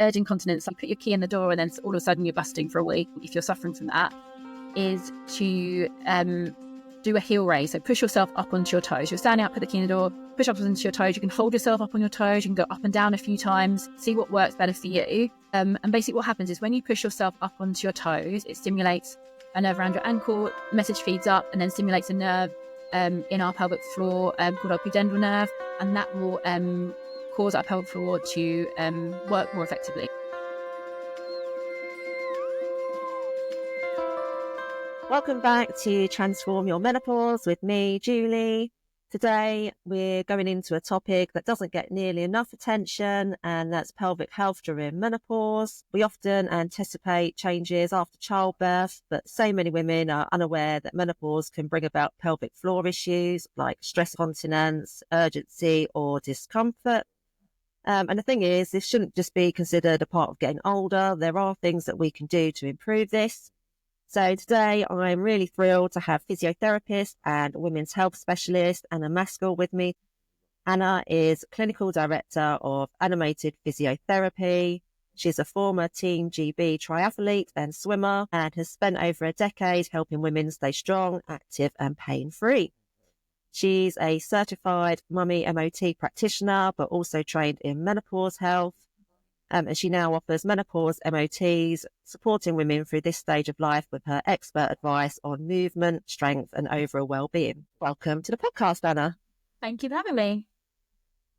urge incontinence, like put your key in the door and then all of a sudden you're busting for a week, if you're suffering from that, is to do a heel raise. So push yourself up onto your toes. You're standing up, put the key in the door, push up onto your toes. You can hold yourself up on your toes. You can go up and down a few times, see what works better for you. And basically what happens is when you push yourself up onto your toes, it stimulates a nerve around your ankle, the message feeds up and then stimulates a nerve in our pelvic floor called our pudendal nerve, and that will cause our pelvic floor to work more effectively. Welcome back to Transform Your Menopause with me, Julie. Today, we're going into a topic that doesn't get nearly enough attention, and that's pelvic health during menopause. We often anticipate changes after childbirth, but so many women are unaware that menopause can bring about pelvic floor issues like stress incontinence, urgency, or discomfort. And the thing is, this shouldn't just be considered a part of getting older. There are things that we can do to improve this. So today I'm really thrilled to have physiotherapist and women's health specialist Anna Maskell with me. Anna is Clinical Director of Animated Physiotherapy. She's a former Team GB triathlete and swimmer and has spent over a decade helping women stay strong, active and pain-free. She's a certified mummy MOT practitioner, but also trained in menopause health. And she now offers menopause MOTs, supporting women through this stage of life with her expert advice on movement, strength and overall well-being. Welcome to the podcast, Anna. Thank you for having me.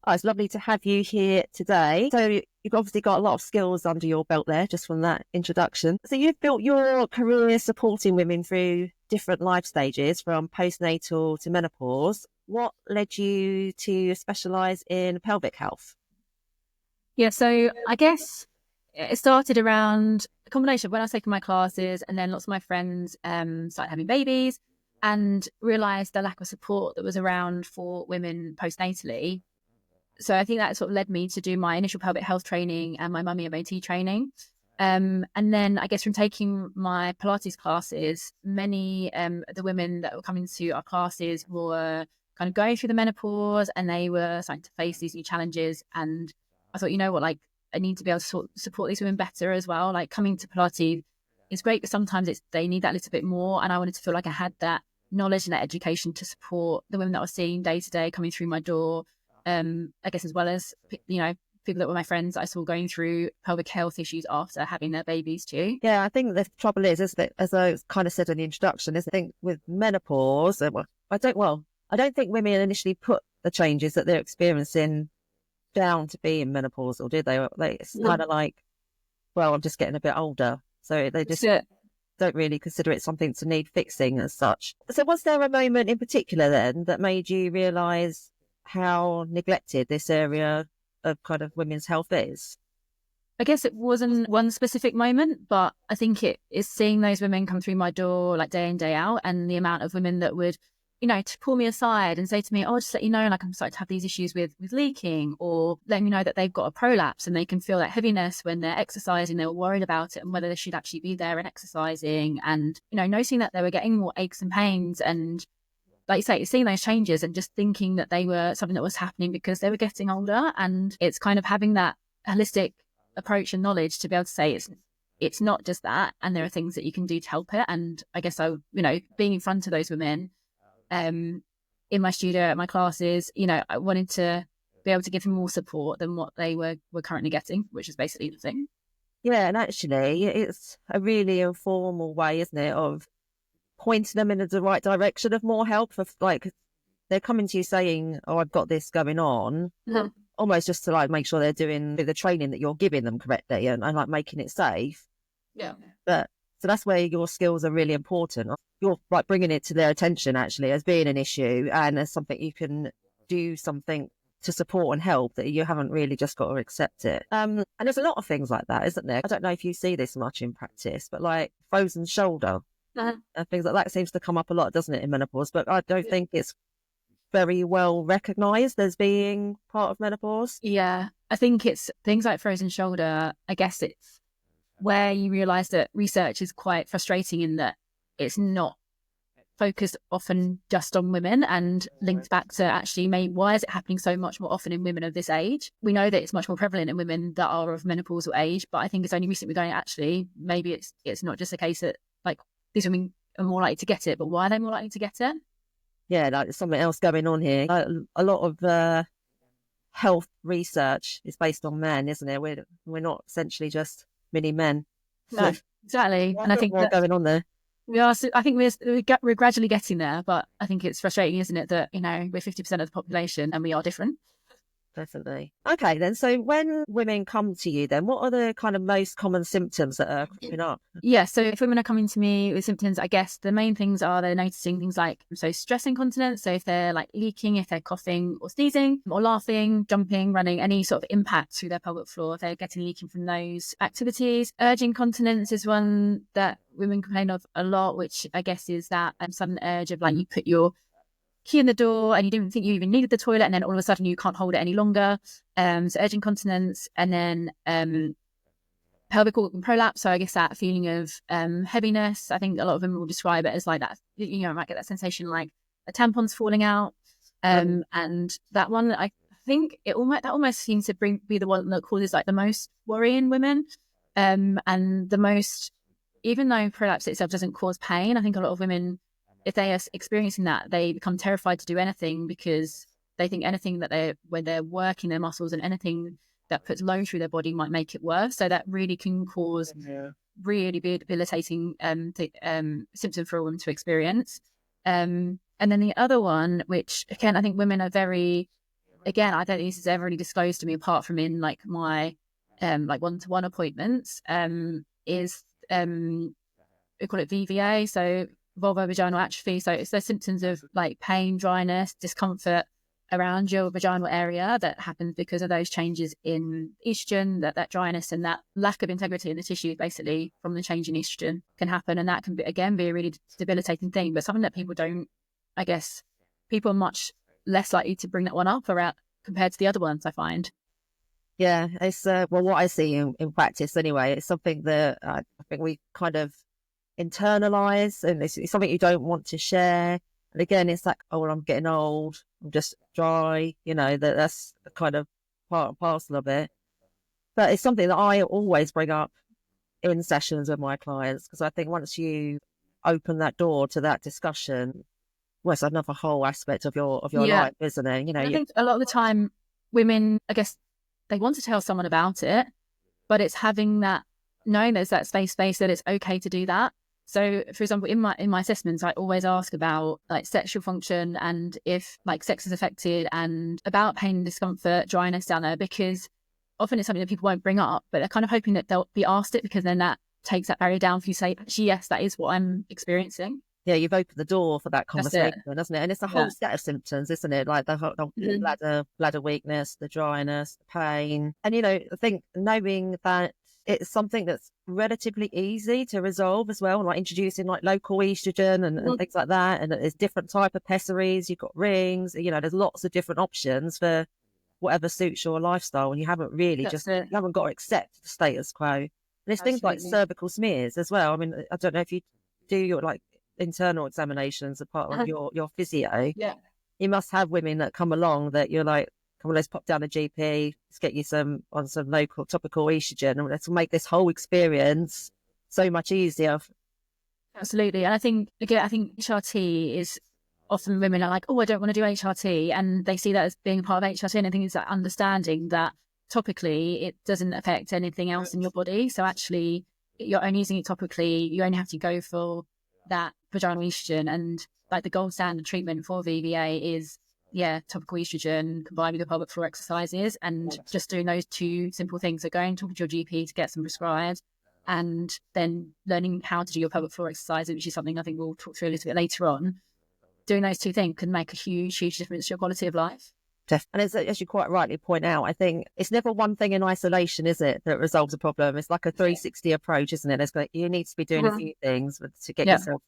Oh, it's lovely to have you here today. So you've obviously got a lot of skills under your belt there, just from that introduction. So you've built your career supporting women through different life stages, from postnatal to menopause. What led you to specialise in pelvic health? Yeah, so I guess it started around a combination of when I was taking my classes and then lots of my friends started having babies and realised the lack of support that was around for women postnatally. So I think that sort of led me to do my initial pelvic health training and my mummy MOT training. And then I guess from taking my Pilates classes, many of the women that were coming to our classes were kind of going through the menopause and they were starting to face these new challenges. And I thought, you know what, like I need to be able to support these women better as well. Like coming to Pilates is great, but sometimes they need that little bit more. And I wanted to feel like I had that knowledge and that education to support the women that I was seeing day to day coming through my door. I guess as well as, you know, people that were my friends I saw going through pelvic health issues after having their babies too. Yeah, I think the trouble is that, as I kind of said in the introduction, is I think with menopause, I don't think women initially put the changes that they're experiencing down to being menopausal, did they? It's kind of like, well, I'm just getting a bit older. So they just don't really consider it something to need fixing as such. So was there a moment in particular then that made you realise how neglected this area of kind of women's health is? I guess it wasn't one specific moment, but I think it is seeing those women come through my door like day in, day out, and the amount of women that would, you know, to pull me aside and say to me, oh, just let you know, like I'm starting to have these issues with leaking, or let me know that they've got a prolapse and they can feel that heaviness when they're exercising. They were worried about it and whether they should actually be there and exercising, and, you know, noticing that they were getting more aches and pains, and like you say, seeing those changes and just thinking that they were something that was happening because they were getting older. And it's kind of having that holistic approach and knowledge to be able to say it's not just that, and there are things that you can do to help it. And I guess you know, being in front of those women in my studio, at my classes, you know, I wanted to be able to give them more support than what they were currently getting, which is basically the thing. Yeah, and actually it's a really informal way, isn't it, of pointing them in the right direction of more help. For like, they're coming to you saying, oh, I've got this going on, almost just to like make sure they're doing the training that you're giving them correctly and like making it safe. Yeah. But so that's where your skills are really important. You're like bringing it to their attention actually as being an issue and as something you can do something to support and help, that you haven't really just got to accept it. And there's a lot of things like that, isn't there? I don't know if you see this much in practice, but like frozen shoulder and things like that seems to come up a lot, doesn't it, in menopause? But I don't think it's very well recognised as being part of menopause. Yeah, I think it's things like frozen shoulder. I guess it's where you realise that research is quite frustrating in that it's not focused often just on women and linked back to actually maybe why is it happening so much more often in women of this age? We know that it's much more prevalent in women that are of menopausal age, but I think it's only recently we're going, actually, maybe it's not just a case that like these women are more likely to get it, but why are they more likely to get it? Yeah, like there's something else going on here. A lot of health research is based on men, isn't it? We're not essentially just mini men. No, exactly. And I think more that going on there. we are. I think we're gradually getting there, but I think it's frustrating, isn't it, that we're 50% of the population and we are different. Definitely. Okay, then. So when women come to you, then what are the kind of most common symptoms that are cropping up? Yeah, so if women are coming to me with symptoms, I guess the main things are they're noticing things like stress incontinence. So if they're like leaking, if they're coughing or sneezing or laughing, jumping, running, any sort of impact through their pelvic floor, if they're getting leaking from those activities. Urge incontinence is one that women complain of a lot, which I guess is that sudden urge of like you put your key in the door and you didn't think you even needed the toilet, and then all of a sudden you can't hold it any longer. So urge incontinence, and then pelvic organ prolapse. So I guess that feeling of heaviness. I think a lot of women will describe it as like that. I might get that sensation like a tampon's falling out. And that one, I think that almost seems to be the one that causes like the most worry in women. And the most, even though prolapse itself doesn't cause pain, I think a lot of women, if they are experiencing that, they become terrified to do anything because they think anything that when they're working their muscles and anything that puts load through their body might make it worse. So that really can cause really debilitating symptom for a woman to experience. And then the other one, which again, I think women are very, again, I don't think this is ever really disclosed to me apart from in like my like one-to-one appointments, is we call it VVA, so vulvovaginal atrophy. So it's the symptoms of like pain, dryness, discomfort around your vaginal area that happens because of those changes in estrogen, that dryness and that lack of integrity in the tissue basically from the change in estrogen can happen. And that can be a really debilitating thing, but something that people don't, I guess, people are much less likely to bring that one up around compared to the other ones, I find. Yeah, it's well, what I see in practice anyway, it's something that I think we kind of internalize, and it's something you don't want to share. And again, it's like, oh, well, I'm getting old, I'm just dry, that's the kind of part and parcel of it. But it's something that I always bring up in sessions with my clients, because I think once you open that door to that discussion, well, it's another whole aspect of your life, isn't it? I think a lot of the time women, I guess, they want to tell someone about it, but it's having that, knowing there's that space that it's okay to do that. So, for example, in my assessments, I always ask about like sexual function and if like sex is affected, and about pain and discomfort, dryness down there, because often it's something that people won't bring up, but they're kind of hoping that they'll be asked it, because then that takes that barrier down for you to say, actually, yes, that is what I'm experiencing. Yeah, you've opened the door for that conversation, doesn't it? And it's a whole set of symptoms, isn't it? Like the bladder weakness, the dryness, the pain. And, I think knowing that it's something that's relatively easy to resolve as well, like introducing like local estrogen and things like that. And there's different type of pessaries, you've got rings, there's lots of different options for whatever suits your lifestyle. And you haven't really you haven't got to accept the status quo. And there's things like cervical smears as well. I mean, I don't know if you do your like internal examinations as part of your physio. Yeah, you must have women that come along that you're like, come on, let's pop down the GP, let's get you some local topical estrogen, and let's make this whole experience so much easier. Absolutely. And I think HRT is often, women are like, oh, I don't want to do HRT, and they see that as being a part of HRT. And I think it's that understanding that topically it doesn't affect anything else in your body. So actually, you're only using it topically. You only have to go for that vaginal estrogen, and like the gold standard treatment for VVA is topical estrogen combined with the pelvic floor exercises, and just doing those two simple things. So going talking to your GP to get some prescribed, and then learning how to do your pelvic floor exercises, which is something I think we'll talk through a little bit later on. Doing those two things can make a huge difference to your quality of life. And as you quite rightly point out, I think it's never one thing in isolation, is it, that resolves a problem? It's like a 360 approach, isn't it? You need to be doing a few things to get yourself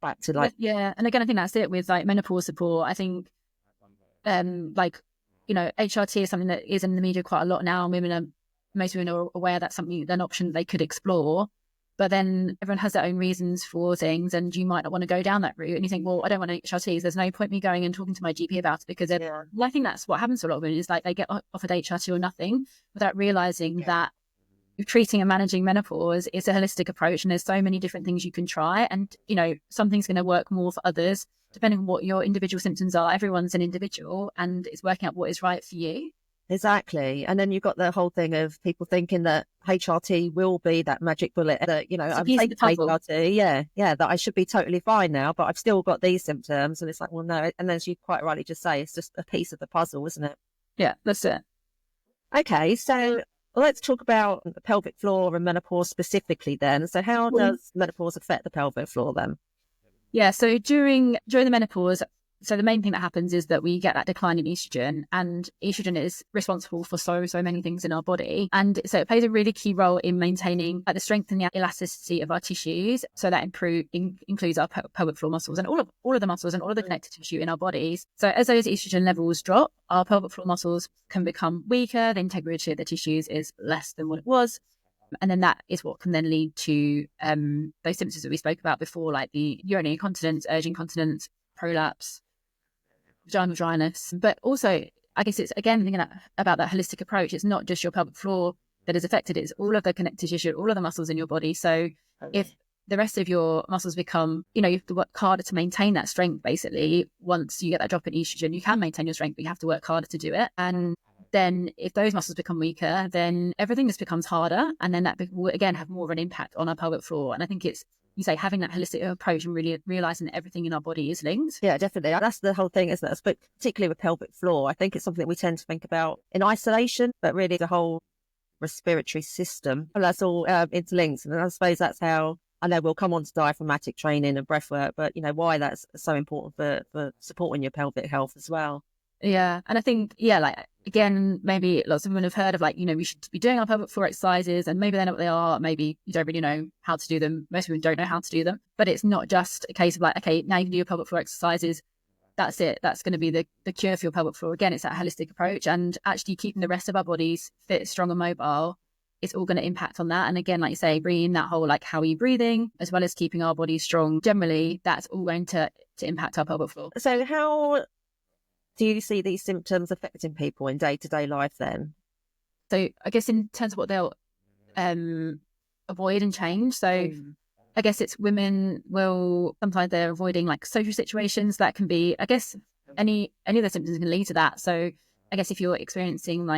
back to like... Yeah, and again, I think that's it with like menopause support. I think HRT is something that is in the media quite a lot now, and most women are aware that's something, an option they could explore. But then everyone has their own reasons for things, and you might not want to go down that route. And you think, well, I don't want HRTs. There's no point me going and talking to my GP about it, because well, I think that's what happens to a lot of women, is like they get offered HRT or nothing without realizing that treating and managing menopause is a holistic approach, and there's so many different things you can try. And, something's going to work more for others, depending on what your individual symptoms are. Everyone's an individual, and it's working out what is right for you. Exactly. And then you've got the whole thing of people thinking that HRT will be that magic bullet that, I'm taking HRT, that I should be totally fine now, but I've still got these symptoms. And it's like, well, no. And then, as you quite rightly just say, it's just a piece of the puzzle, isn't it? Yeah, that's it. Okay, so let's talk about the pelvic floor and menopause specifically then. So how does menopause affect the pelvic floor then? Yeah, so during the menopause, so the main thing that happens is that we get that decline in estrogen, and estrogen is responsible for so many things in our body. And so it plays a really key role in maintaining the strength and the elasticity of our tissues. So that includes our pelvic floor muscles and all of the muscles and all of the connective tissue in our bodies. So as those estrogen levels drop, our pelvic floor muscles can become weaker. The integrity of the tissues is less than what it was. And then that is what can then lead to those symptoms that we spoke about before, like the urinary incontinence, urge incontinence, prolapse, vaginal dryness. But also, I guess it's, again, thinking about that holistic approach. It's not just your pelvic floor that is affected, it's all of the connective tissue, all of the muscles in your body. So if the rest of your muscles become, you have to work harder to maintain that strength, basically. Once you get that drop in estrogen, you can maintain your strength, but you have to work harder to do it. And then if those muscles become weaker, then everything just becomes harder. And then that will, again, have more of an impact on our pelvic floor. And I think it's, having that holistic approach and really realizing that everything in our body is linked. Yeah, definitely. That's the whole thing, isn't it? But particularly with pelvic floor, I think it's something that we tend to think about in isolation, but really the whole respiratory system, and that's all interlinked. And I suppose that's how, I know we'll come on to diaphragmatic training and breathwork, but why that's so important for supporting your pelvic health as well. Yeah. And I think, again, maybe lots of women have heard of we should be doing our pelvic floor exercises, and maybe they know what they are. Maybe you don't really know how to do them. Most women don't know how to do them, but it's not just a case of okay, now you can do your pelvic floor exercises. That's it. That's going to be the cure for your pelvic floor. Again, it's that holistic approach, and actually keeping the rest of our bodies fit, strong and mobile. It's all going to impact on that. And again, like you say, bringing that whole, how are you breathing, as well as keeping our bodies strong generally, that's all going to impact our pelvic floor. So how do you see these symptoms affecting people in day-to-day life then? So I guess in terms of what they'll avoid and change. So I guess it's women will, sometimes they're avoiding social situations. That can be, I guess, any of the symptoms can lead to that. So I guess if you're experiencing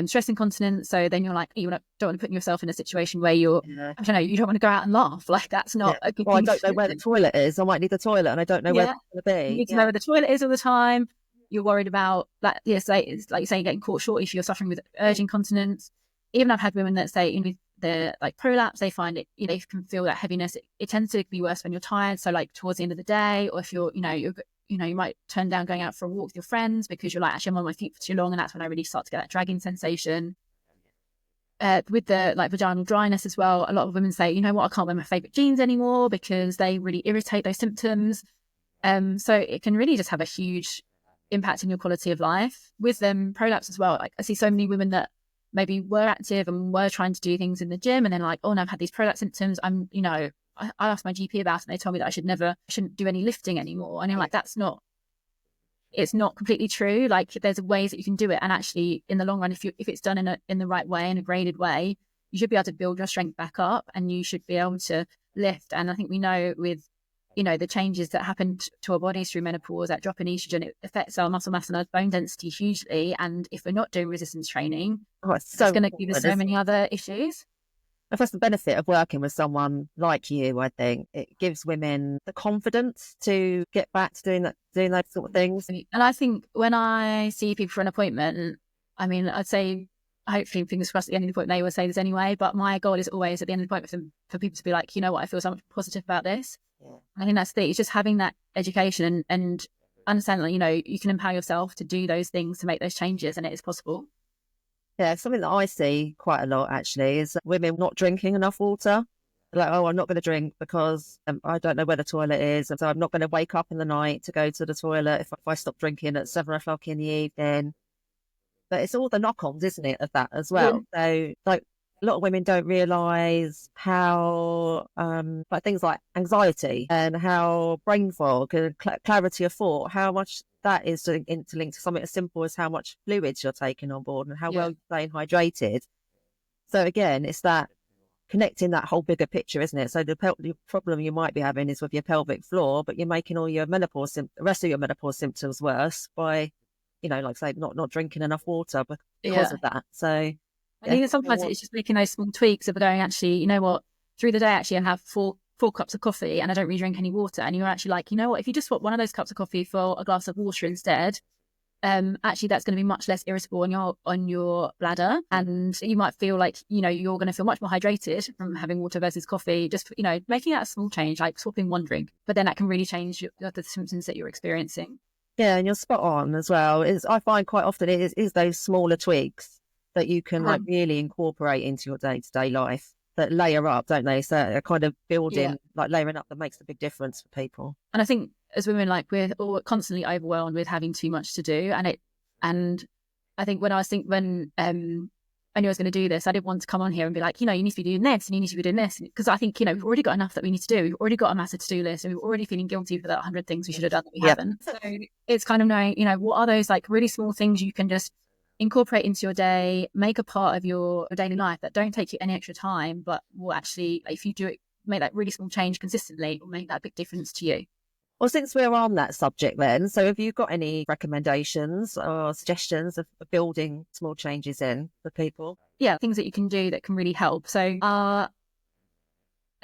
stress incontinence, so then you're you don't want to put yourself in a situation where you're, I don't know, you don't want to go out and laugh. That's not a good thing. I don't know where the toilet is. I might need the toilet and I don't know where it's going to be. You need to know where the toilet is all the time. You're worried about like you say getting caught short if you're suffering with urge incontinence. Even I've had women that say they're prolapse, they find it, you can feel that heaviness. It tends to be worse when you're tired. So towards the end of the day, or if you're, you might turn down going out for a walk with your friends because you're actually I'm on my feet for too long, and that's when I really start to get that dragging sensation. With the vaginal dryness as well, a lot of women say, I can't wear my favorite jeans anymore because they really irritate those symptoms. So it can really just have a huge impact on your quality of life. With prolapse as well, I see so many women that maybe were active and were trying to do things in the gym, and then oh no, I've had these prolapse symptoms. I asked my GP about it, and they told me that I shouldn't do any lifting anymore. And I'm it's not completely true. There's ways that you can do it, and actually in the long run, if it's done in the right way, in a graded way, you should be able to build your strength back up, and you should be able to lift. And I think we know with the changes that happen to our bodies through menopause, that drop in estrogen, it affects our muscle mass and our bone density hugely. And if we're not doing resistance training, it's going to give us so many other issues. That's the benefit of working with someone like you. I think it gives women the confidence to get back to doing those sort of things. And I think when I see people for an appointment, I'd say, hopefully, fingers crossed, at the end of the appointment, they will say this anyway, but my goal is always at the end of the appointment for people to be like, I feel so much positive about this. Yeah. I think that's the thing. It's just having that education and understanding that, you can empower yourself to do those things, to make those changes, and it is possible. Yeah, something that I see quite a lot actually is women not drinking enough water. I'm not going to drink because I don't know where the toilet is, and so I'm not going to wake up in the night to go to the toilet if I stop drinking at 7 o'clock in the evening. But it's all the knock-ons, isn't it, of that as well? Yeah. So a lot of women don't realise how, like things like anxiety and how brain fog and clarity of thought, how much that is interlinked to something as simple as how much fluids you're taking on board and how well you're staying hydrated. So again, it's that connecting that whole bigger picture, isn't it? So the problem you might be having is with your pelvic floor, but you're making all your the rest of your menopause symptoms worse by, like say, not drinking enough water because of that. So I think that sometimes it's just making those small tweaks of going, actually, you know what, through the day, actually, I have four cups of coffee and I don't really drink any water. And you're actually like, you know what, if you just swap one of those cups of coffee for a glass of water instead, actually that's going to be much less irritable on your bladder, and you might feel like, you're going to feel much more hydrated from having water versus coffee. Just, making that a small change, like swapping one drink, but then that can really change the symptoms that you're experiencing. Yeah, and you're spot on as well. I find quite often it is those smaller tweaks that you can like really incorporate into your day-to-day life that layer up, don't they? So a kind of building, like layering up, that makes a big difference for people. And I think as women, like, we're all constantly overwhelmed with having too much to do. And I think when I knew I was going to do this, I didn't want to come on here and be like, you need to be doing this and you need to be doing this. Because I think, we've already got enough that we need to do. We've already got a massive to-do list and we're already feeling guilty for that 100 things we should have done that we haven't. So it's kind of knowing, what are those like really small things you can just incorporate into your day, make a part of your daily life that don't take you any extra time, but will actually, if you do it, make that really small change consistently, it will make that big difference to you. Well, since we're on that subject then, so have you got any recommendations or suggestions of building small changes in for people? Yeah, things that you can do that can really help. So I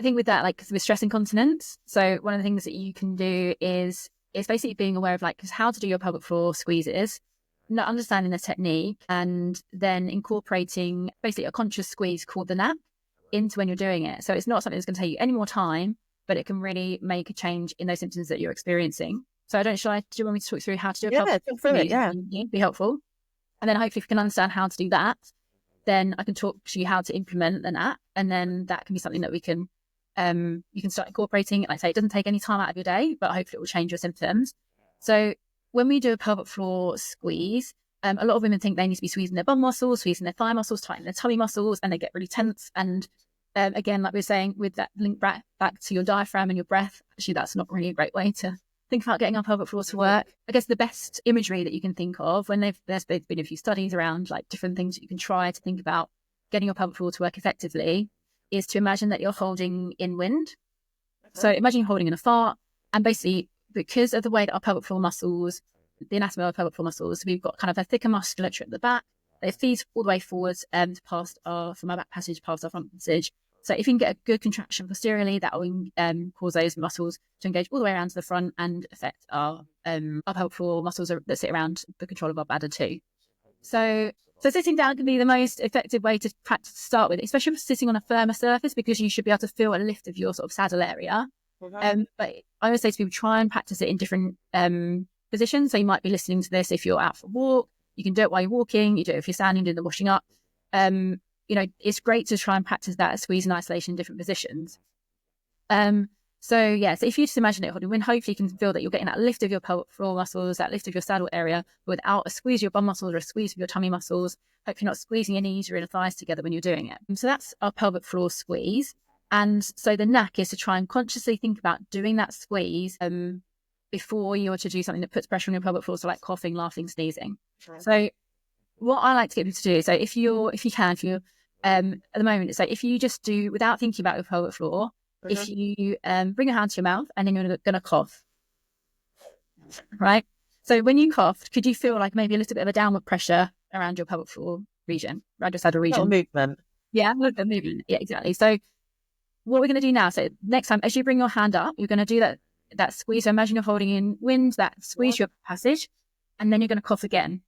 think with that, like with stress incontinence, so one of the things that you can do is basically being aware of like how to do your pelvic floor squeezes, not understanding the technique, and then incorporating basically a conscious squeeze called the nap into when you're doing it. So it's not something that's going to take you any more time, but it can really make a change in those symptoms that you're experiencing. So do you want me to talk through how to do a pelvic talk through it, yeah. Be helpful. And then hopefully if you can understand how to do that, then I can talk to you how to implement an app. And then that can be something that we can, you can start incorporating. Like I say, it doesn't take any time out of your day, but hopefully it will change your symptoms. So when we do a pelvic floor squeeze, a lot of women think they need to be squeezing their bum muscles, squeezing their thigh muscles, tightening their tummy muscles, and they get really tense. And again, like we were saying, with that link back to your diaphragm and your breath, actually, that's not really a great way to think about getting our pelvic floor to work. I guess the best imagery that you can think of when there's been a few studies around like different things that you can try to think about getting your pelvic floor to work effectively is to imagine that you're holding in wind. So imagine you're holding in a fart, and basically because of the way that our pelvic floor muscles, the anatomy of our pelvic floor muscles, we've got kind of a thicker musculature at the back. It feeds all the way forwards from our back passage past our front passage. So if you can get a good contraction posteriorly, that will cause those muscles to engage all the way around to the front and affect our pelvic floor muscles that sit around the control of our bladder too. So sitting down can be the most effective way to practice to start with, especially if sitting on a firmer surface, because you should be able to feel a lift of your sort of saddle area. But I always say to people, try and practice it in different positions. So you might be listening to this if you're out for a walk. You can do it while you're walking. You do it if you're standing, doing the washing up. It's great to try and practice that squeeze and isolation in different positions. So if you just imagine it holding wind, hopefully you can feel that you're getting that lift of your pelvic floor muscles, that lift of your saddle area without a squeeze of your bum muscles or a squeeze of your tummy muscles. Hopefully not squeezing your knees or inner thighs together when you're doing it. So that's our pelvic floor squeeze. And so the knack is to try and consciously think about doing that squeeze before you're to do something that puts pressure on your pelvic floor, so like coughing, laughing, sneezing. Sure. So what I like to get people to do, so if you're at the moment, so if you just do without thinking about your pelvic floor, if you bring your hand to your mouth and then you're going to cough, right? So when you coughed, could you feel like maybe a little bit of a downward pressure around your pelvic floor region, around your saddle region? A movement. Yeah, a little bit of movement. Yeah, exactly. So what we're going to do now, so next time, as you bring your hand up, you're going to do that squeeze. So imagine you're holding in wind, that squeeze your passage, and then you're going to cough again.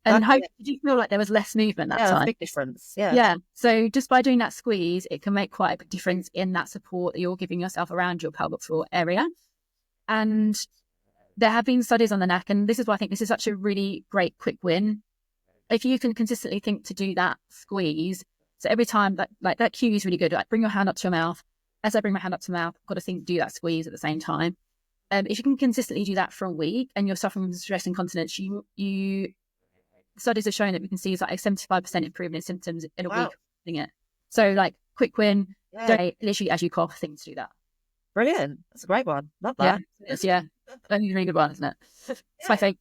And did you feel like there was less movement that time? Yeah, a big difference. Yeah. Yeah. So just by doing that squeeze, it can make quite a big difference in that support that you're giving yourself around your pelvic floor area. And there have been studies on the neck, and this is why I think this is such a really great quick win. If you can consistently think to do that squeeze, so every time that cue is really good. Like bring your hand up to your mouth. As I bring my hand up to my mouth, I've got to think do that squeeze at the same time. If you can consistently do that for a week and you're suffering from stress incontinence, you studies have shown that we can see like a 75% improvement in symptoms in a Wow. week doing it. So like quick win, Yeah. literally as you cough, things to do that. Brilliant. That's a great one. Love Yeah, that. it's, yeah, only a really good one, isn't it? It's my favourite.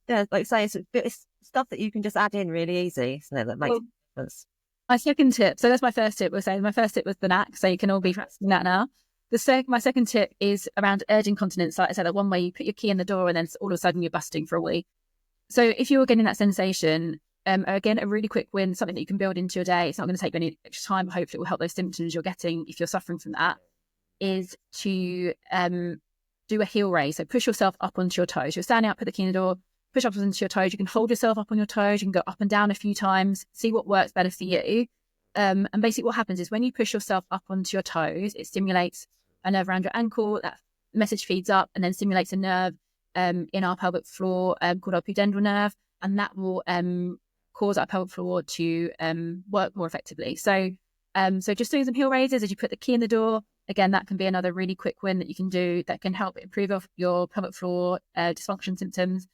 Yeah, like you say, it's stuff that you can just add in really easy, isn't it? That makes a difference. My second tip, so that's my first tip. My first tip was the knack, so you can all be practicing that now. My second tip is around urge incontinence. Like I said, that one way you put your key in the door and then all of a sudden you're busting for a wee. So if you're getting that sensation, again, a really quick win, something that you can build into your day. It's not going to take any extra time, but hopefully it will help those symptoms you're getting if you're suffering from that, is to do a heel raise. So push yourself up onto your toes. You're standing up, put the key in the door, push up onto your toes. You can hold yourself up on your toes. You can go up and down a few times, see what works better for you. And basically what happens is when you push yourself up onto your toes, it stimulates a nerve around your ankle. That message feeds up and then stimulates a nerve in our pelvic floor called our pudendal nerve. And that will cause our pelvic floor to work more effectively. So just doing some heel raises as you put the key in the door. Again, that can be another really quick win that you can do that can help improve your pelvic floor dysfunction symptoms.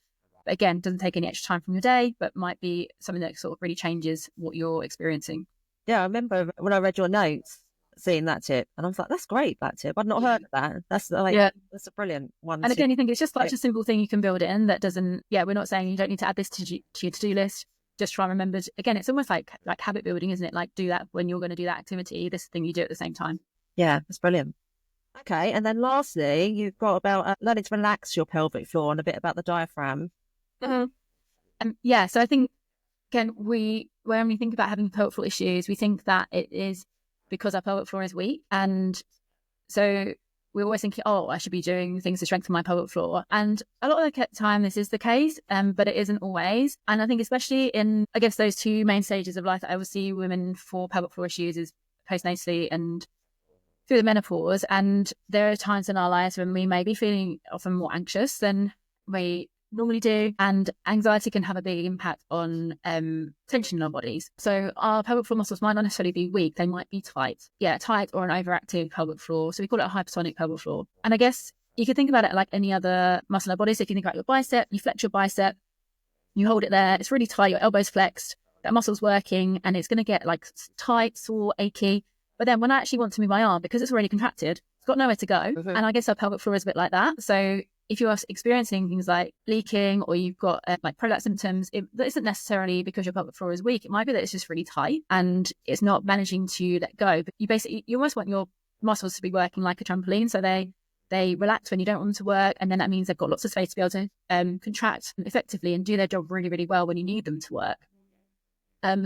But again, doesn't take any extra time from your day, but might be something that sort of really changes what you're experiencing. Yeah, I remember when I read your notes, seeing that tip, and I was like, "That's great, that tip. I'd not heard of that. That's that's a brilliant one." And again, you think it's just such a simple thing you can build in that doesn't. Yeah, we're not saying you don't need to add this to your to-do list. Just try and remember. Again, it's almost like habit building, isn't it? Like do that when you're going to do that activity. This thing you do at the same time. Yeah, that's brilliant. Okay, and then lastly, you've got about learning to relax your pelvic floor and a bit about the diaphragm. Yeah, so I think again, when we think about having pelvic floor issues, we think that it is because our pelvic floor is weak, and so we're always thinking, oh, I should be doing things to strengthen my pelvic floor. And a lot of the time, this is the case, but it isn't always. And I think especially in, I guess, those two main stages of life that I will see women for pelvic floor issues is postnatally and through the menopause. And there are times in our lives when we may be feeling often more anxious than we normally do, and anxiety can have a big impact on tension in our bodies. So our pelvic floor muscles might not necessarily be weak, they might be tight. Tight or an overactive pelvic floor. So we call it a hypersonic pelvic floor. And I guess you can think about it like any other muscle in our body. So if you think about your bicep, you flex your bicep, you hold it there, it's really tight, your elbow's flexed, that muscle's working, and it's going to get like tight, sore, achy. But then when I actually want to move my arm, because it's already contracted, it's got nowhere to go. And I guess our pelvic floor is a bit like that. So if you are experiencing things like leaking or you've got like prolapse symptoms, that isn't necessarily because your pelvic floor is weak. It might be that it's just really tight and it's not managing to let go. But you almost want your muscles to be working like a trampoline. So they relax when you don't want them to work. And then that means they've got lots of space to be able to contract effectively and do their job really, really well when you need them to work.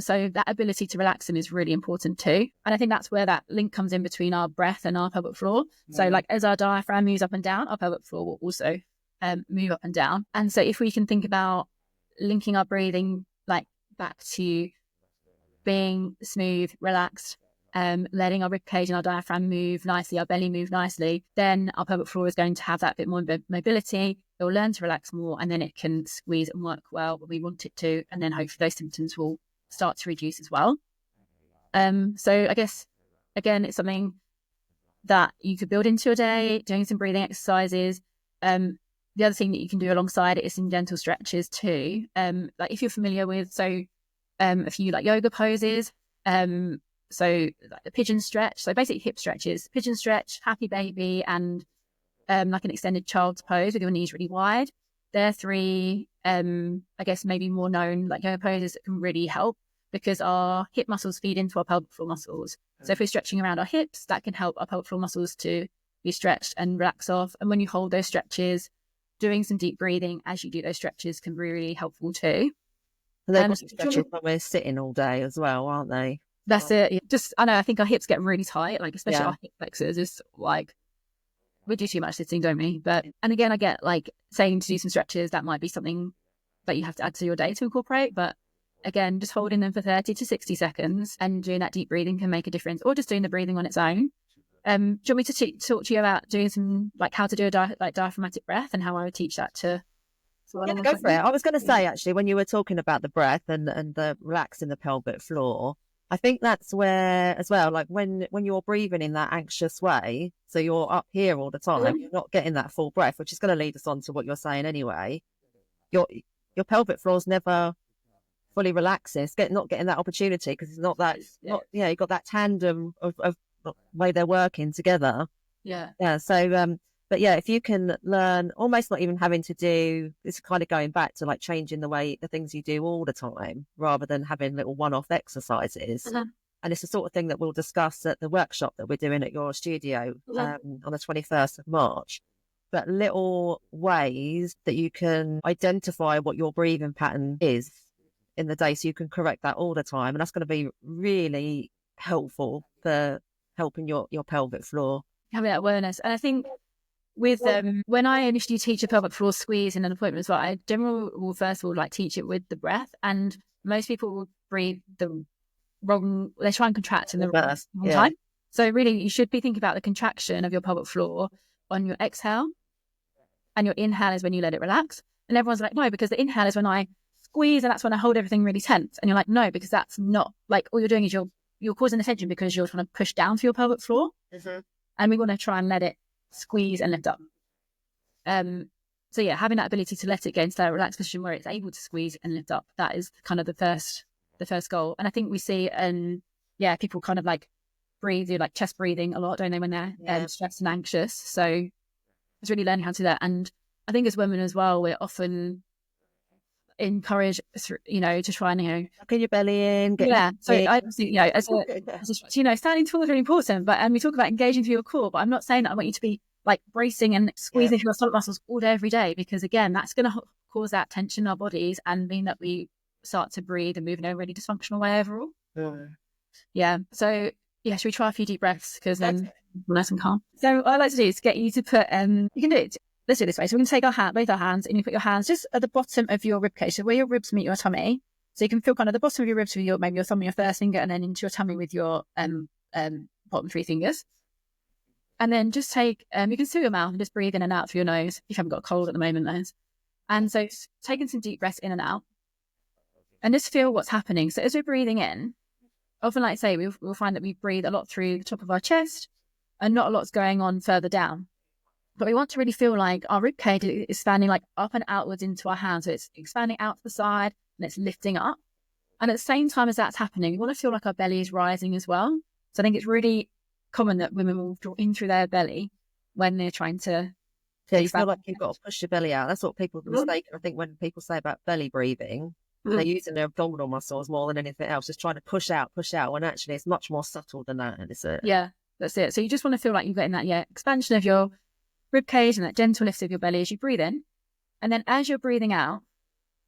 So that ability to relax them is really important too. And I think that's where that link comes in between our breath and our pelvic floor. So like as our diaphragm moves up and down, our pelvic floor will also move up and down. And so if we can think about linking our breathing like back to being smooth, relaxed, letting our ribcage and our diaphragm move nicely, our belly move nicely, then our pelvic floor is going to have that bit more mobility. It will learn to relax more, and then it can squeeze and work well when we want it to. And then hopefully those symptoms will start to reduce as well. So I guess, again, it's something that you could build into your day, doing some breathing exercises. The other thing that you can do alongside it is some gentle stretches too. Like if you're familiar with, a few like yoga poses, so like the pigeon stretch, so basically hip stretches, pigeon stretch, happy baby, and like an extended child's pose with your knees really wide. They're three, I guess maybe more known like yoga poses that can really help because our hip muscles feed into our pelvic floor muscles. So if we're stretching around our hips, that can help our pelvic floor muscles to be stretched and relax off. And when you hold those stretches, doing some deep breathing as you do those stretches can be really helpful too. And they're stretches when we're sitting all day as well, aren't they? That's it. Just, I know, I think our hips get really tight, like especially our hip flexors, just like, we do too much sitting, don't we? But, and again, I get like saying to do some stretches, that might be something that you have to add to your day to incorporate. But again, just holding them for 30 to 60 seconds and doing that deep breathing can make a difference, or just doing the breathing on its own. Do you want me to talk to you about doing some, like how to do a diaphragmatic breath and how I would teach that to Yeah, go for it. I was going to say, actually, when you were talking about the breath and the relaxing the pelvic floor, I think that's where as well, like when you're breathing in that anxious way, so you're up here all the time, you're not getting that full breath, which is going to lead us on to what you're saying anyway. Your pelvic floor's never fully relaxes, not getting that opportunity because it's not that, you've got that tandem of the way they're working together. Yeah. So, but yeah, if you can learn, almost not even having to do, it's kind of going back to like changing the things you do all the time rather than having little one-off exercises. And it's the sort of thing that we'll discuss at the workshop that we're doing at your studio on the 21st of March. But little ways that you can identify what your breathing pattern is in the day so you can correct that all the time. And that's going to be really helpful for helping your pelvic floor. Having that awareness. And I think with when I initially teach a pelvic floor squeeze in an appointment as well, I generally will first of all like teach it with the breath. And most people will breathe the wrong, they try and contract in the wrong time. So really you should be thinking about the contraction of your pelvic floor on your exhale, and your inhale is when you let it relax. And everyone's like, no, because the inhale is when I squeeze and that's when I hold everything really tense. And you're like, no, because that's not, like, all you're doing is you're causing the tension because you're trying to push down through your pelvic floor. And we want to try and let it squeeze and lift up. So yeah, having that ability to let it get into that relaxed position where it's able to squeeze and lift up, that is kind of the first goal. And I think we see, people kind of like do like chest breathing a lot, don't they, when they're stressed and anxious. So it's really learning how to do that. And I think as women as well, we're often encouraged, to try and, tuck in your belly in. So I think, as a standing tall is really important, but we talk about engaging through your core, but I'm not saying that I want you to be like bracing and squeezing through your stomach muscles all day, every day, because again, that's going to cause that tension in our bodies and mean that we start to breathe and move in a really dysfunctional way overall. So should we try a few deep breaths, because then we're nice and calm. So what I like to do is get you to put you can do it, let's do it this way. So we're going to take both our hands, and you put your hands just at the bottom of your rib cage, so where your ribs meet your tummy. So you can feel kind of the bottom of your ribs with maybe your thumb and your first finger, and then into your tummy with your bottom three fingers. And then just take, you can seal your mouth and just breathe in and out through your nose if you haven't got a cold at the moment, though. And so taking some deep breaths in and out, and just feel what's happening. So as we're breathing in, often, like I say, we'll find that we breathe a lot through the top of our chest and not a lot's going on further down. But we want to really feel like our rib cage is expanding like up and outwards into our hands. So it's expanding out to the side and it's lifting up. And at the same time as that's happening, we want to feel like our belly is rising as well. So I think it's really common that women will draw in through their belly when they're trying to... Yeah, you feel like you've got to push your belly out. That's what people mistake. I think when people say about belly breathing, they're using their abdominal muscles more than anything else, just trying to push out, when actually it's much more subtle than that. And it's that's it. So you just want to feel like you're getting that expansion of your rib cage and that gentle lift of your belly as you breathe in. And then as you're breathing out,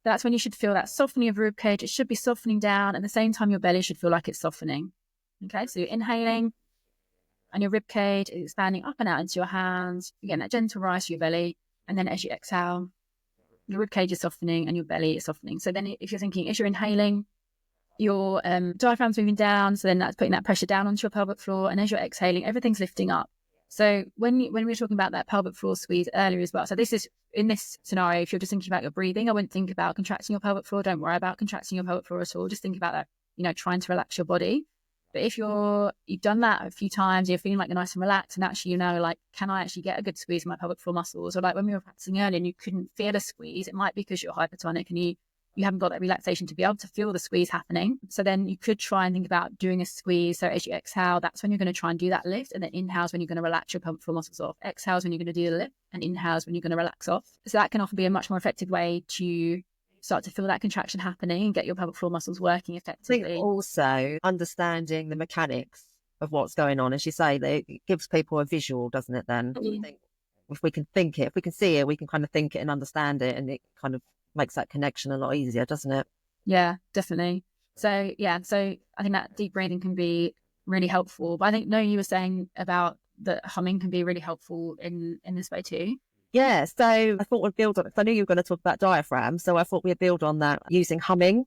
that's when you should feel that softening of your rib cage. It should be softening down. At the same time, your belly should feel like it's softening. Okay, so you're inhaling and your rib cage is expanding up and out into your hands. You're getting that gentle rise to your belly. And then as you exhale, your rib cage is softening and your belly is softening. So then if you're thinking, as you're inhaling, your diaphragm's moving down. So then that's putting that pressure down onto your pelvic floor. And as you're exhaling, everything's lifting up. So when we were talking about that pelvic floor squeeze earlier as well, so this is, in this scenario, if you're just thinking about your breathing, I wouldn't think about contracting your pelvic floor. Don't worry about contracting your pelvic floor at all. Just think about that, trying to relax your body. But if you've done that a few times, you're feeling like you're nice and relaxed, and actually, like, can I actually get a good squeeze in my pelvic floor muscles? Or like when we were practicing earlier and you couldn't feel a squeeze, it might be because you're hypertonic and you haven't got that relaxation to be able to feel the squeeze happening. So then you could try and think about doing a squeeze. So as you exhale, that's when you're going to try and do that lift. And then inhales when you're going to relax your pelvic floor muscles off. Exhales when you're going to do the lift, and inhales when you're going to relax off. So that can often be a much more effective way to start to feel that contraction happening and get your pelvic floor muscles working effectively. I think also understanding the mechanics of what's going on, as you say, it gives people a visual, doesn't it then? I think if we can think it, if we can see it, we can kind of think it and understand it, and it kind of makes that connection a lot easier, doesn't it? Yeah, definitely. So I think that deep breathing can be really helpful. But I think, you were saying about that humming can be really helpful in this way too. Yeah, so I thought we'd build on it. I knew you were going to talk about diaphragm, so I thought we'd build on that using humming.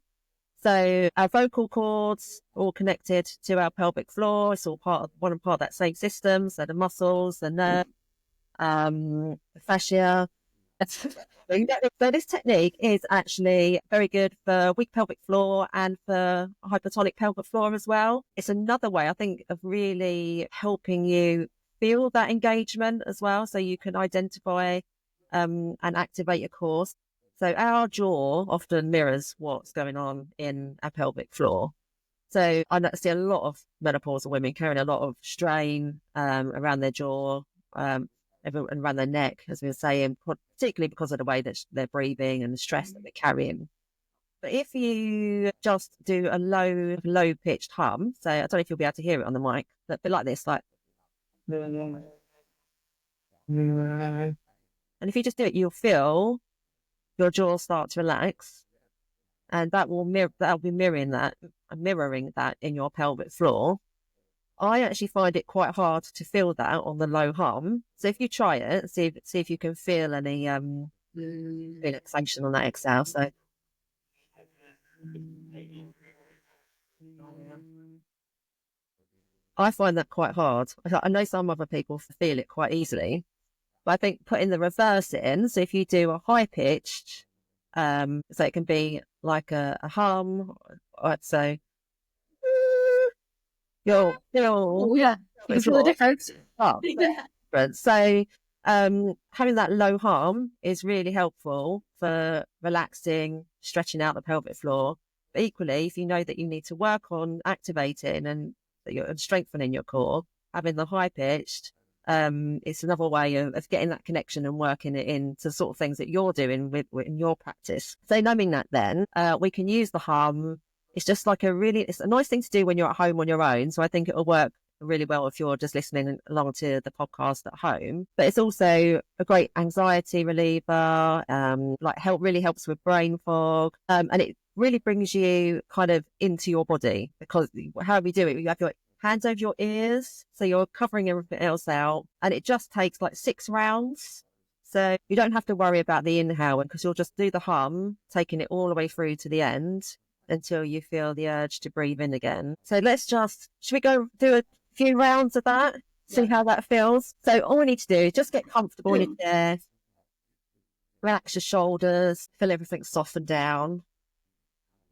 So our vocal cords all connected to our pelvic floor. It's all part of that same system. So the muscles, the nerve, the fascia. So this technique is actually very good for weak pelvic floor and for hypertonic pelvic floor as well. It's another way, I think, of really helping you feel that engagement as well, so you can identify and activate your core. So our jaw often mirrors what's going on in our pelvic floor. So I see a lot of menopausal women carrying a lot of strain around their jaw and around their neck, as we were saying, particularly because of the way that they're breathing and the stress that they're carrying. But if you just do a low pitched hum, so I don't know if you'll be able to hear it on the mic, but like this, like, and if you just do it, you'll feel your jaw start to relax, and that'll be mirroring that in your pelvic floor. I actually find it quite hard to feel that on the low hum. So if you try it, see if you can feel any relaxation on that exhale. So I find that quite hard. I know some other people feel it quite easily, but I think putting the reverse in, so if you do a high pitched, so it can be like a hum, or so you'll Oh, yeah. You can feel the difference. Oh, Yeah. so having that low hum is really helpful for relaxing, stretching out the pelvic floor. But equally, if you know that you need to work on activating and strengthening your core, having the high pitched, it's another way of getting that connection and working it into sort of things that you're doing in your practice. So knowing that, then we can use the hum. It's just like it's a nice thing to do when you're at home on your own. So I think it'll work really well if you're just listening along to the podcast at home. But it's also a great anxiety reliever, really helps with brain fog, and it really brings you kind of into your body, because how we do it, you have your hands over your ears, so you're covering everything else out, and it just takes like 6 rounds. So you don't have to worry about the inhale, because you'll just do the hum, taking it all the way through to the end until you feel the urge to breathe in again. So should we go do a few rounds of that, see how that feels? So all we need to do is just get comfortable in your chair, relax your shoulders, feel everything soften down,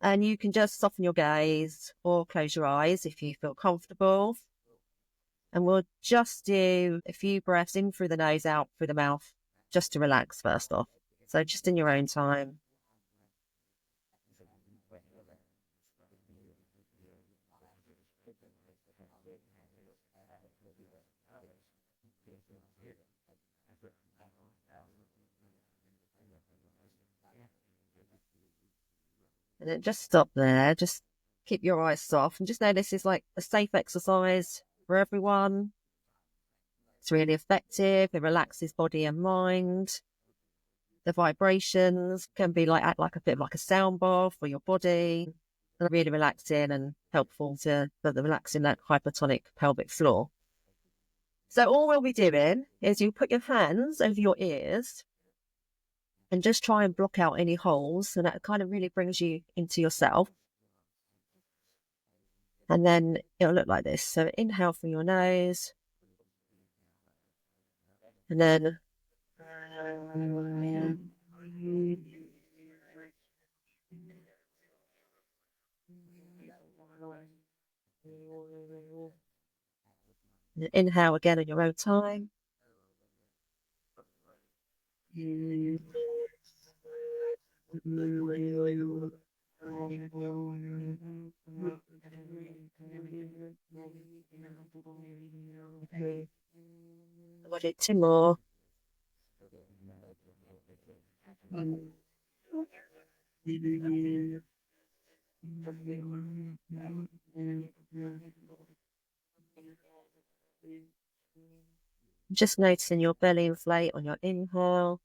and you can just soften your gaze or close your eyes if you feel comfortable. And we'll just do a few breaths in through the nose, out through the mouth, just to relax first off. So just in your own time. And then just stop there. Just keep your eyes soft, and just know this is like a safe exercise for everyone. It's really effective. It relaxes body and mind. The vibrations can be act like a bit like a sound bath for your body. They're really relaxing and helpful for the relaxing that hypertonic pelvic floor. So all we'll be doing is you put your hands over your ears and just try and block out any holes, and that kind of really brings you into yourself. And then it'll look like this. So inhale through your nose, and then inhale again in your own time. We'll do 2 more. Just noticing your belly inflate on your inhale.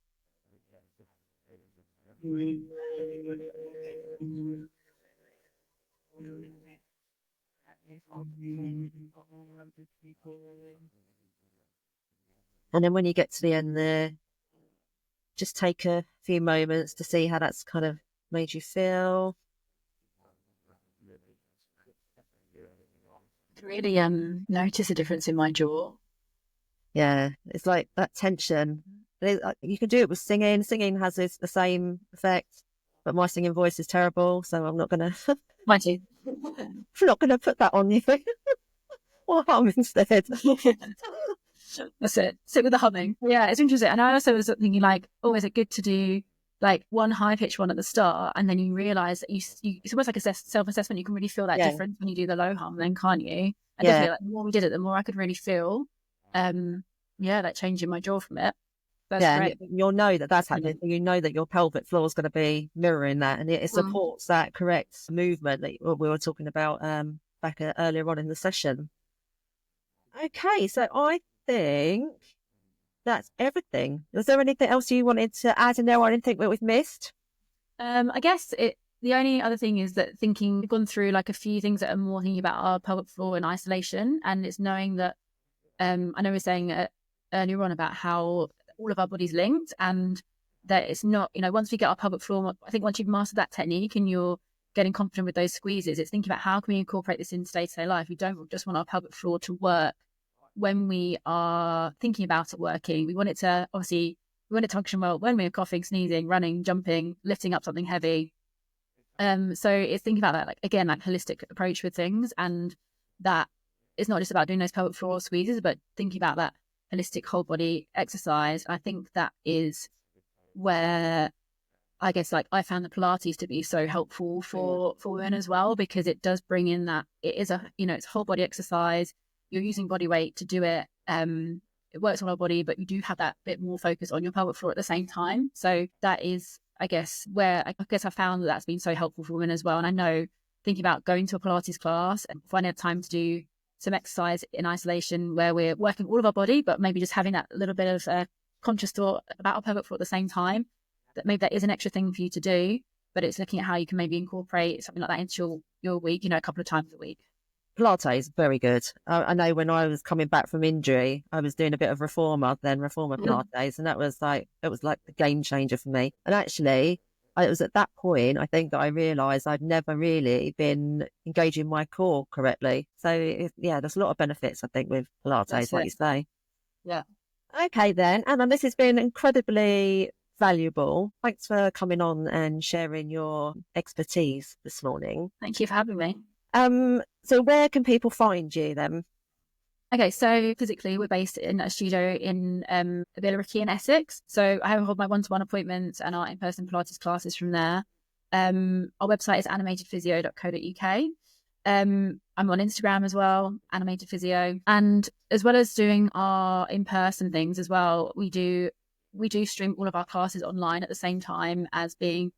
And then when you get to the end there, just take a few moments to see how that's kind of made you feel. Really notice a difference in my jaw. Yeah, it's like that tension. You can do it with singing. Singing has the same effect, but my singing voice is terrible, so I'm not going to. Mine too. I'm not going to put that on you. Or hum instead. That's it. Sit with the humming. Yeah, it's interesting. And I also was thinking is it good to do like one high pitched one at the start, and then you realize that it's almost like a self-assessment. You can really feel that difference when you do the low hum, then, can't you? And definitely, like, the more we did it, the more I could really feel that change in my jaw from it. That's great. And you'll know that that's happening. You know that your pelvic floor is going to be mirroring that, and it supports that correct movement that we were talking about back earlier on in the session. Okay, so I think that's everything. Was there anything else you wanted to add in there, or anything that we've missed? I guess the only other thing is that we've gone through like a few things that are more thinking about our pelvic floor in isolation, and it's knowing that I know we were saying earlier on about how all of our body's linked, and that it's not, once we get our pelvic floor, I think once you've mastered that technique and you're getting confident with those squeezes, it's thinking about how can we incorporate this into day-to-day life. We don't just want our pelvic floor to work when we are thinking about it working. We want it to function well when we're coughing, sneezing, running, jumping, lifting up something heavy. So it's thinking about that, like, again, like holistic approach with things, and that it's not just about doing those pelvic floor squeezes, but thinking about that holistic whole body exercise. I think that is where I guess, like, I found the Pilates to be so helpful for women as well, because it does bring in that it is it's a whole body exercise. You're using body weight to do it. It works on our body, but you do have that bit more focus on your pelvic floor at the same time. So that is, I guess, where I found that that's been so helpful for women as well. And I know, thinking about going to a Pilates class and finding time to do some exercise in isolation where we're working all of our body, but maybe just having that little bit of conscious thought about our pelvic floor at the same time, that maybe that is an extra thing for you to do, but it's looking at how you can maybe incorporate something like that into your week, a couple of times a week. Pilates, very good. I know when I was coming back from injury, I was doing a bit of reformer Pilates, and it was like the game changer for me. And actually, it was at that point, I think, that I realised I'd never really been engaging my core correctly. So there's a lot of benefits, I think, with Pilates, like you say. Yeah. Okay then, Anna, this has been incredibly valuable. Thanks for coming on and sharing your expertise this morning. Thank you for having me. So where can people find you then? Okay, so physically we're based in a studio in Billericay in Essex. So I hold my one-to-one appointments and our in-person Pilates classes from there. Our website is animatedphysio.co.uk. I'm on Instagram as well, Animated Physio. And as well as doing our in-person things as well, we do stream all of our classes online at the same time as being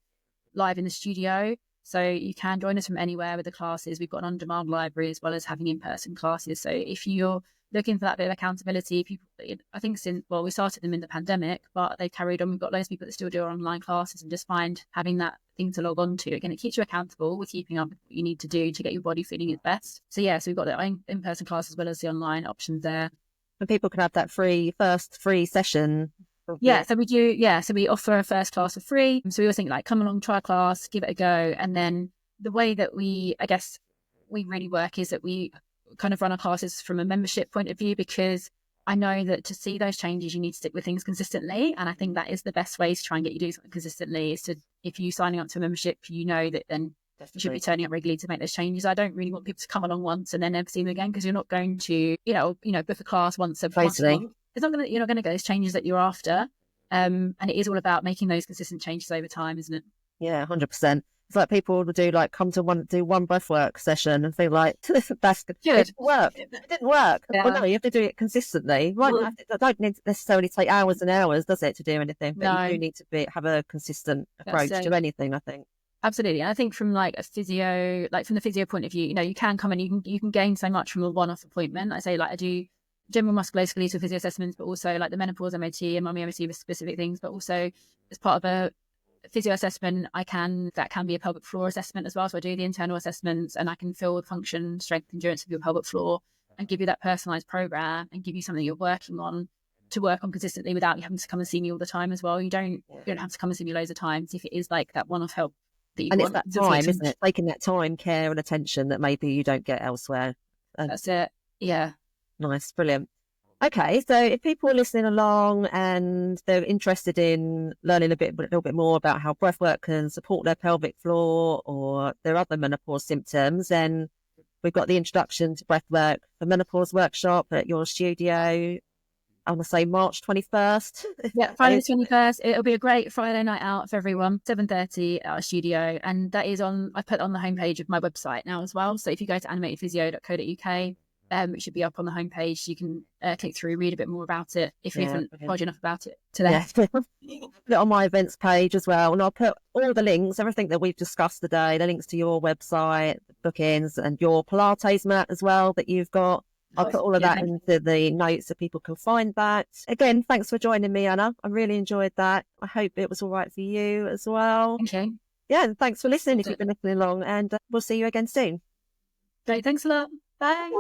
live in the studio. So you can join us from anywhere with the classes. We've got an on-demand library as well as having in-person classes. So if you're looking for that bit of accountability, people, I think we started them in the pandemic, but they carried on. We've got loads of people that still do online classes, and just find having that thing to log on to. Again, it keeps you accountable with keeping up with what you need to do to get your body feeling its best. So so we've got the in-person class as well as the online options there. And people can have that first free session. So we do. So we offer a first class for free. So we always think, like, come along, try a class, give it a go. And then the way that we really work is that we kind of run our classes from a membership point of view, because I know that to see those changes, you need to stick with things consistently. And I think that is the best way to try and get you to do something consistently, is to, if you're signing up to a membership, that then you should be turning up regularly to make those changes. I don't really want people to come along once and then never see them again, because you're not going to, book a class once a month. You're not going to get those changes that you're after. And it is all about making those consistent changes over time, isn't it? Yeah, 100%. It's like people would do do one breathwork session and feel like, that's good. It didn't work. Yeah. Well, no, you have to do it consistently. Right? It don't necessarily take hours and hours, does it, to do anything? But you do need to have a consistent approach to anything, I think. Absolutely. And I think from from the physio point of view, you can come and you can gain so much from a one-off appointment. I say, like, I do general musculoskeletal physio assessments, but also like the menopause MOT and mummy MOT with specific things, but also as part of a physio assessment, that can be a pelvic floor assessment as well. So I do the internal assessments, and I can feel the function, strength, endurance of your pelvic floor, and give you that personalized program and give you something you're working on to work on consistently without you having to come and see me all the time as well. You don't have to come and see me loads of times if it is like that one-off help that you want. And it's that time, isn't it? Taking that time, care and attention that maybe you don't get elsewhere. That's it. Yeah. Nice. Brilliant. Okay, so if people are listening along and they're interested in learning a little bit more about how breathwork can support their pelvic floor or their other menopause symptoms, then we've got the Introduction to Breathwork for Menopause workshop at your studio. I want to say March 21st. Yeah, Friday the 21st. It'll be a great Friday night out for everyone. 7:30 at our studio, and that is on. I put on the homepage of my website now as well. So if you go to animatedphysio.co.uk, it should be up on the homepage. You can click through, read a bit more about it if you haven't told you enough about it today. Yeah, put it on my events page as well, and I'll put all the links, everything that we've discussed today, the links to your website, bookings, and your Pilates mat as well that you've got. I'll put all of that into the notes so people can find that. Again, thanks for joining me, Anna. I really enjoyed that. I hope it was all right for you as well. Thank you. Yeah, and thanks for listening if you've been listening along, and we'll see you again soon. Great, thanks a lot. Bye.